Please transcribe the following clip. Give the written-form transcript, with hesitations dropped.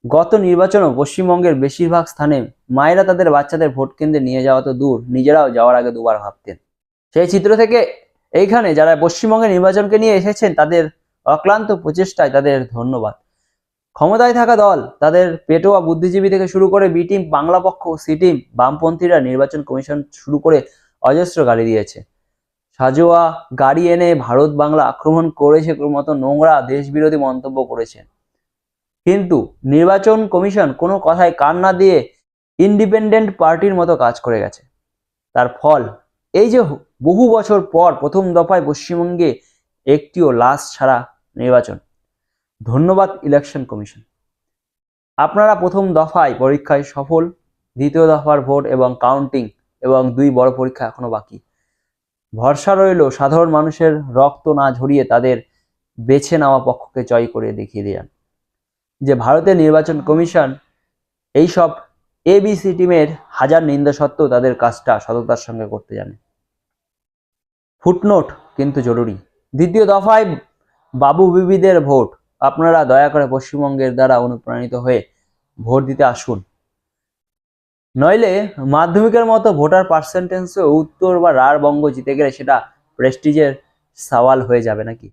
গত নির্বাচনেও পশ্চিমবঙ্গের বেশিরভাগ স্থানে মায়েরা তাদের বাচ্চাদের ভোট কেন্দ্রে নিয়ে যাওয়া তো দূর, নিজেরাও যাওয়ার আগে দুবার ভাবতেন। সেই চিত্র থেকে এইখানে যারা পশ্চিমবঙ্গের নির্বাচনকে নিয়ে এসেছেন তাদের অক্লান্ত প্রচেষ্টায় তাদের ধন্যবাদ। ক্ষমতায় থাকা দল, তাদের পেটোয়া বুদ্ধিজীবী থেকে শুরু করে বি টিম, বাংলা পক্ষ, সি টিম, বামপন্থীরা নির্বাচন কমিশন শুরু করে অজস্র গালি দিয়েছে। সাজোয়া গাড়ি এনে ভারত বাংলা আক্রমণ করেছে মতো নোংরা দেশবিরোধী মন্তব্য করেছে। কিন্তু নির্বাচন কমিশন কোনো কথায় কান না দিয়ে ইন্ডিপেন্ডেন্ট পার্টির মতো কাজ করে গেছে। তার ফল এই যে বহু বছর পর প্রথম দফায় পশ্চিমবঙ্গে একটিও লাশ ছাড়া নির্বাচন। ধন্যবাদ ইলেকশন কমিশন। আপনারা প্রথম দফায় পরীক্ষায় সফল, দ্বিতীয় দফার ভোট এবং কাউন্টিং এবং 2 বড় পরীক্ষা এখনো বাকি। ভরসা রইল সাধারণ মানুষের রক্ত না ঝরিয়ে তাদের বেছে নেওয়া পক্ষকে জয় করে দেখিয়ে দেন যে ভারতের নির্বাচন কমিশন এইসব এবিসি টিমের হাজার নিন্দা সত্ত্বেও তাদের কাজটা সততার সঙ্গে করতে জানে। ফুটনোট কিন্তু জরুরি, দ্বিতীয় দফায় বাবু বিবিদের ভোট। আপনারা দয়া করে পশ্চিমবঙ্গের দ্বারা অনুপ্রাণিত হয়ে ভোট দিতে আসুন, নইলে মাধ্যমিকের মতো ভোটার পার্সেন্টেজে উত্তর বা রাঢ় বঙ্গ জিতে গেলে সেটা প্রেস্টিজের সওয়াল হয়ে যাবে নাকি।